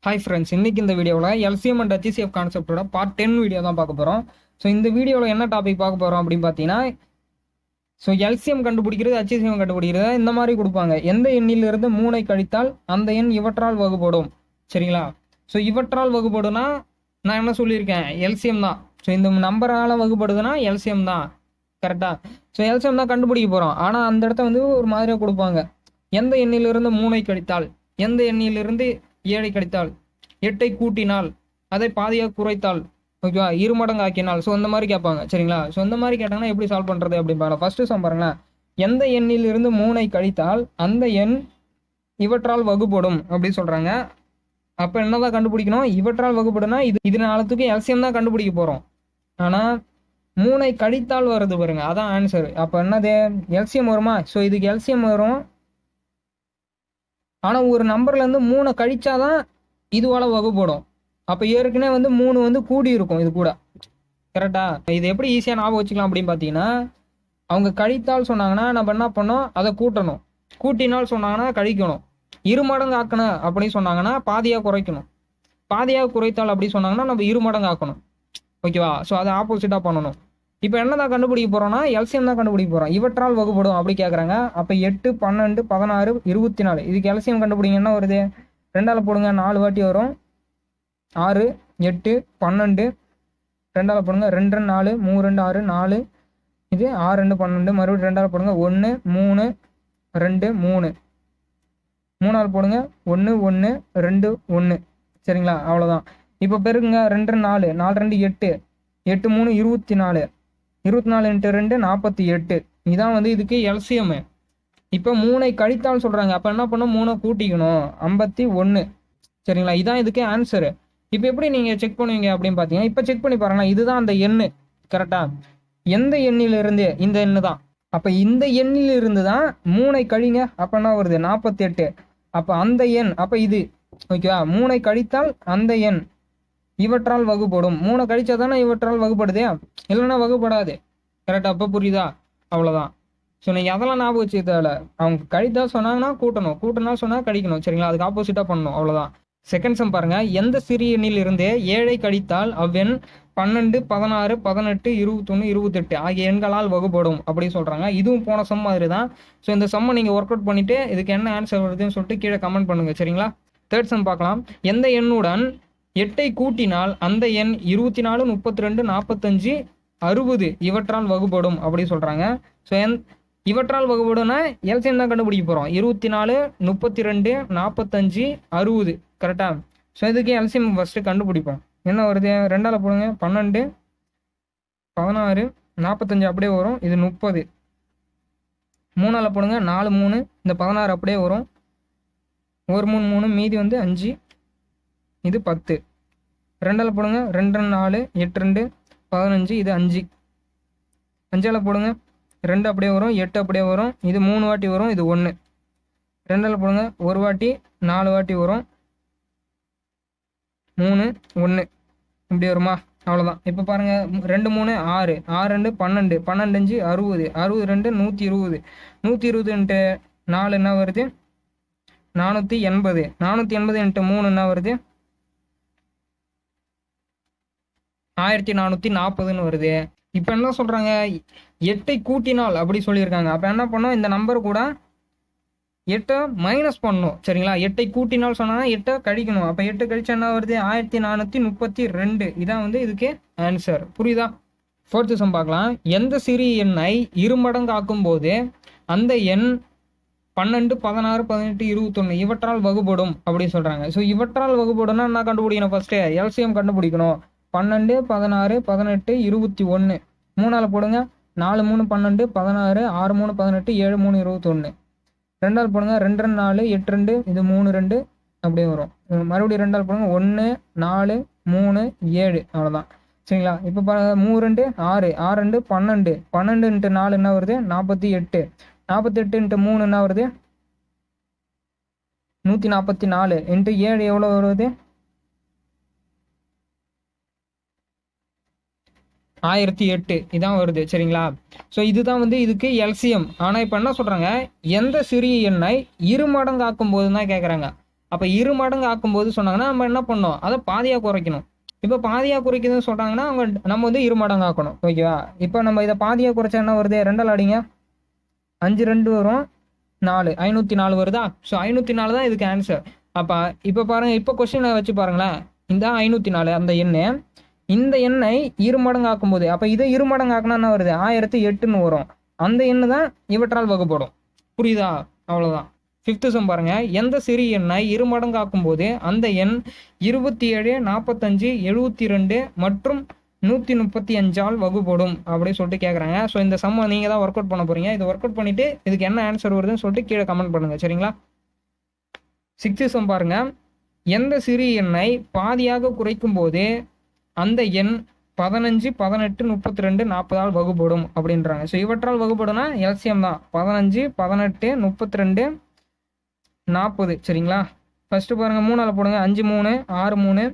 Hi friends, இன்னைக்கு இந்த வீடியோவில் LCM and HCF கான்செப்டோட பார்ட் 10 வீடியோ தான் பார்க்க போகிறோம். ஸோ இந்த வீடியோவில் என்ன டாபிக் பார்க்க போகிறோம் அப்படின்னு பார்த்தீங்கன்னா, LCM கண்டுபிடிக்கிறது, HCM கண்டுபிடிக்கிறது இந்த மாதிரி கொடுப்பாங்க. எந்த எண்ணிலிருந்து 3 கழித்தால் அந்த எண் இவற்றால் வகுப்படும். சரிங்களா? ஸோ இவற்றால் வகுப்படுனா நான் என்ன சொல்லியிருக்கேன், LCM தான். ஸோ இந்த நம்பரால் வகுப்படுதுன்னா LCM தான். கரெக்டாக? ஸோ LCM தான் கண்டுபிடிக்க போகிறோம். ஆனால் அந்த இடத்த வந்து ஒரு மாதிரியாக கொடுப்பாங்க. எந்த எண்ணிலிருந்து 3 கழித்தால், எந்த எண்ணிலிருந்து 7 கழித்தால், 8 கூட்டினால், அதை பாதியாக குறைத்தால், ஓகேவா, 2 மடங்கு ஆக்கினால். ஸோ இந்த மாதிரி கேட்பாங்க. சரிங்களா? ஸோ இந்த மாதிரி கேட்டாங்கன்னா எப்படி சால்வ் பண்ணுறது அப்படின்னு பாருங்க. ஃபர்ஸ்ட் சம் பாருங்களேன். எந்த எண்ணிலிருந்து 3 கழித்தால் அந்த எண் இவற்றால் வகுப்படும் அப்படின்னு சொல்றாங்க. அப்போ என்னதான் கண்டுபிடிக்கணும்? இவற்றால் வகுப்படுனா இது நாளத்துக்கு LCM தான் கண்டுபிடிக்க போறோம். ஆனால் 3 கழித்தால் வருது பாருங்க, அதான் ஆன்சர். அப்போ என்னது, LCM வருமா? ஸோ இதுக்கு LCM வரும். ஆனால் ஒரு நம்பர்லேருந்து 3 கழிச்சாதான் இதுவால வகுப்படும். அப்போ ஏற்கனவே வந்து 3 வந்து கூடி இருக்கும் இது கூட. கரெக்டா? இது எப்படி ஈஸியாக ஞாபகம் வச்சுக்கலாம் அப்படின்னு பார்த்தீங்கன்னா, அவங்க கழித்தால் சொன்னாங்கன்னா நம்ம என்ன பண்ணோம், அதை கூட்டணும். கூட்டினால் சொன்னாங்கன்னா கழிக்கணும். 2 மடங்கு ஆக்கணும் அப்படின்னு சொன்னாங்கன்னா பாதியாக குறைக்கணும். பாதியாக குறைத்தால் அப்படி சொன்னாங்கன்னா நம்ம 2 மடங்கு ஆக்கணும். ஓகேவா? ஸோ அதை ஆப்போசிட்டாக பண்ணணும். இப்போ என்ன தான் கண்டுபிடிக்க போகிறோம்னா LCM தான் கண்டுபிடிக்க போகிறோம். இவற்றால் வகுப்படும் அப்படி கேட்குறாங்க. அப்போ 8, 12, 16, 24 இதுக்கு LCM கண்டுபிடிங்க. என்ன வருது? 2ஆல் போடுங்க, 4 வாட்டி வரும். 6, 8, 12, 2ஆல் போடுங்க, 2, 4, 3, 2, 6, 4, இது 6, 2, 12, மறுபடியும் 2ஆல் போடுங்க, 1, 3, 2, 3, 3ஆல் போடுங்க, 1, 1, 2, 1. சரிங்களா? அவ்வளோதான். இப்போ பெருக்குங்க, 2, 4, 4, 2, 8, 8, 3, 24, 24 × 2 48. இதான் வந்து இதுக்கு LCM. இப்போ 3 கழித்தால் சொல்றாங்க. அப்போ என்ன பண்ணணும், 3 கூட்டிக்கணும், 51. சரிங்களா? இதான் இதுக்கு ஆன்சரு. இப்போ எப்படி நீங்க செக் பண்ணுவீங்க அப்படின்னு பார்த்தீங்கன்னா, இப்போ செக் பண்ணி பாருங்களா, இதுதான் அந்த எண்ணு. கரெக்டா? எந்த எண்ணிலிருந்து? இந்த எண்ணு தான். அப்போ இந்த எண்ணிலிருந்து தான் 3 கழிங்க. அப்போ என்ன வருது? 48. அப்போ அந்த எண், அப்போ இது ஓகேவா, 3 கழித்தால் அந்த எண் இவற்றால் வகுப்படும். 3 கழிச்சா தானே இவற்றால் வகுப்படுது, இல்லைன்னா வகுப்படாது. கரெக்டா? அப்போ புரியுதா? அவ்வளோதான். ஸோ நீங்கள் அதெல்லாம் ஞாபகம் வச்சு தேவை. அவங்க கழித்தா சொன்னாங்கன்னா கூட்டணும், கூட்டினா சொன்னால் கழிக்கணும். சரிங்களா? அதுக்கு ஆப்போசிட்டாக பண்ணணும். அவ்வளோதான். செகண்ட் சம் பாருங்க. எந்த சிறிய எண்ணில் இருந்தே 7 கழித்தால் அவ்வெண் 12, 16, 18, 21, 28 ஆகிய எண்களால் வகுப்படும் அப்படின்னு சொல்றாங்க. இதுவும் போன சம் மாதிரி தான். ஸோ இந்த சம்மை நீங்கள் ஒர்க் அவுட் பண்ணிட்டு இதுக்கு என்ன ஆன்சர் வருதுன்னு சொல்லிட்டு கீழே கமெண்ட் பண்ணுங்க. சரிங்களா? தேர்ட் சம் பார்க்கலாம். எந்த எண்ணுடன் 8 கூட்டினால் அந்த எண் 24, 32, 45, 60 இவற்றால் வகுப்படும் அப்படி சொல்றாங்க. ஸோ இவற்றால் வகுப்படும்னா LCM தான் கண்டுபிடிக்க போறோம். 24, 32, 45, 60. கரெக்டா? ஸோ இதுக்கு LCM ஃபர்ஸ்ட் கண்டுபிடிப்போம். என்ன வருது? 2ஆல் போடுங்க, 12, 16, 45 அப்படியே வரும். இது 30. 3ஆல் போடுங்க, 4, 3, இந்த 16 அப்படியே வரும். 1, 3, 3 மீதி வந்து 5, இது 10. 2ஆல் போடுங்க, 2, 4, 8, 2, 15, இது 5. 5ஆல் போடுங்க, 2 அப்படியே வரும், 8 அப்படியே வரும். இது 3 வாட்டி வரும், இது 1. 2ஆல் போடுங்க, 1 வாட்டி, 4 வாட்டி வரும், 3, 1 இப்படி வருமா? அவ்வளோதான். இப்போ பாருங்க, 2, 3, 6, 6, 2, 12, 12, 5, 60, 60, 2, 120, 120 × 4 என்ன வருது? 480, 480 × 3 என்ன வருது? 1440 வருது. இப்போ என்ன சொல்றாங்க, 8 கூட்டினால் அப்படி சொல்லியிருக்காங்க. அப்போ என்ன பண்ணோம், இந்த நம்பர் கூட 8 மைனஸ் பண்ணணும். சரிங்களா? 8 கூட்டினால் சொன்னா 8 கழிக்கணும். அப்போ 8 கழிச்சா என்ன வருது? 1432. இதான் வந்து இதுக்கு ஆன்சர். புரியுதா? ஃபோர்த்து சம் பார்க்கலாம். எந்த சிறிய எண்ணை 2 மடங்கு ஆக்கும் போது அந்த எண் 12, 16, 18, 21 இவற்றால் வகுப்படும் அப்படின்னு சொல்றாங்க. ஸோ இவற்றால் வகுப்படும்னா என்ன கண்டுபிடிக்கணும்? ஃபர்ஸ்ட் LCM கண்டுபிடிக்கணும். 12, 16, 18, 21. 3ஆல் போடுங்க, 4, 3, 12, 16, 6, 3, 18, 7, 3, 21. 2ஆல் போடுங்க, 2, 4, 8, 2, இது 3, 2 அப்படியே வரும். மறுபடியும் 2ஆல் போடுங்க, 1, 4, 3, 7. அவ்வளோதான். சரிங்களா? இப்போ 3, 2, 6, 6, 2, 12, 12 × 4 என்ன வருது? 48, 48 × 3 என்ன வருது? 144 × 7 எவ்வளோ வருது? 1008. இதான் வருது. சரிங்களா? ஸோ இதுதான் வந்து இதுக்கு LCM. ஆனால் இப்போ என்ன சொல்றாங்க, எந்த சிறிய எண்ணை 2 மடங்கு ஆக்கும் போது தான் கேட்குறாங்க. அப்போ 2 மடங்கு ஆக்கும்போது சொன்னாங்கன்னா நம்ம என்ன பண்ணோம், அதை பாதியாக குறைக்கணும். இப்போ பாதியாக குறைக்குதுன்னு சொல்கிறாங்கன்னா நம்ம வந்து 2 மடங்கு ஆக்கணும். ஓகேவா? இப்போ நம்ம இதை பாதியாக குறைச்சா என்ன வருது, 2ஆல் அடிங்க, 5 2 வரும் 4, 504 வருதா? ஸோ 504 தான் இதுக்கு ஆன்சர். அப்போ இப்போ பாருங்கள், இப்போ கொஸ்டினை வச்சு பாருங்களேன். இந்த 504 அந்த எண்ணை, இந்த எண்ணை 2 மடங்கு ஆக்கும்போது, அப்போ இதை 2 மடங்கு ஆக்குனா என்ன வருது, 1008ன்னு வரும். அந்த எண்ணு தான் இவற்றால் வகுப்படும். புரியுதா? அவ்வளோதான். 5th சம் பாருங்க. எந்த சிறிய எண்ணை 2 மடங்கு ஆக்கும்போது அந்த எண் 27 45 72 மற்றும் 135ஆல் வகுப்படும் அப்படின்னு சொல்லிட்டு கேட்குறாங்க. ஸோ இந்த சம்மை நீங்கள் தான் ஒர்க் அவுட் பண்ண போறீங்க. இதை ஒர்க் அவுட் பண்ணிட்டு இதுக்கு என்ன ஆன்சர் வருதுன்னு சொல்லிட்டு கீழே கமெண்ட் பண்ணுங்க. சரிங்களா? 6th சம் பாருங்க. எந்த சிறிய எண்ணை பாதியாக குறைக்கும் போது அந்த எண் 15 18 32 40ஆல் வகுப்படும் அப்படின்றாங்க. ஸோ இவற்றால் வகுப்படும்னா எல்சிஎம் தான். 15 18 32 40. சரிங்களா? ஃபர்ஸ்ட் பாருங்க, 3ஆல் போடுங்க. 5 3 6 3,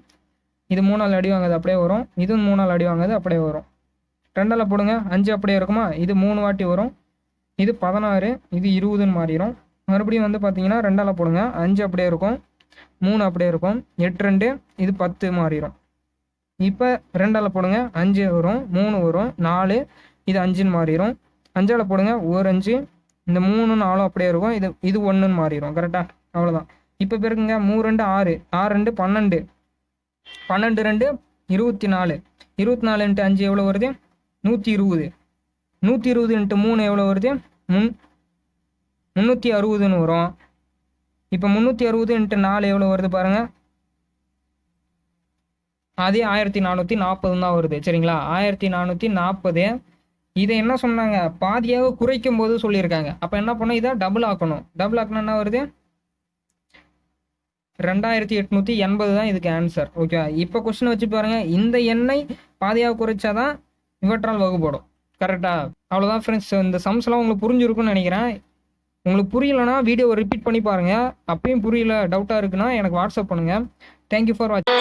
இது 3ஆல் அடி வாங்குது அப்படியே வரும். இதுவும் 3ஆல் அடி வாங்குது அப்படியே வரும். 2ஆல் போடுங்க. 5 அப்படியே இருக்குமா, இது 3 வாட்டி வரும். இது 16, இது 20ன்னு மாறிடும். மறுபடியும் வந்து பார்த்தீங்கன்னா 2ஆல் போடுங்க. 5 அப்படியே இருக்கும், 3 அப்படியே இருக்கும், 8 2, இது 10 மாறிடும். இப்போ 2ஆல் போடுங்க. 5 வரும், 3 வரும், 4, இது 5ன்னு மாறிடும். 5ஆல் போடுங்க. 1 5, இந்த 3 4 அப்படியே இருக்கும், இது 1ன்னு மாறிடும். கரெக்டா? அவ்வளோதான். இப்போ பெருக்குங்க. 3 2 6, 6 2 12, 12 2 24, 24 × 5 எவ்வளோ வருது, 120, 120 × 3 எவ்வளோ வருது, 360ன்னு வரும். இப்போ 360 × 4 எவ்வளோ வருது பாருங்க, அதே 1440 தான் வருது. சரிங்களா? 1440. இதை என்ன சொன்னாங்க, பாதியாக குறைக்கும் போது சொல்லியிருக்காங்க. அப்போ என்ன பண்ணணும், இதை டபுள் ஆக்கணும். டபுள் ஆக்கணும் என்ன வருது, 2880 தான் இதுக்கு ஆன்சர். ஓகே, இப்போ கொஸ்டின் வச்சு பாருங்க. இந்த எண்ணை பாதியாக குறைச்சாதான் இவற்றால் வகுப்படும். கரெக்டா? அவ்வளோதான் ஃப்ரெண்ட்ஸ். இந்த சம்ஸ்லாம் உங்களுக்கு புரிஞ்சிருக்குன்னு நினைக்கிறேன். உங்களுக்கு புரியலன்னா வீடியோவை ரிப்பீட் பண்ணி பாருங்க. அப்பயும் புரியல, டவுட்டாக இருக்குன்னா எனக்கு வாட்ஸ்அப் பண்ணுங்க. தேங்க்யூ ஃபார் வாட்சிங்.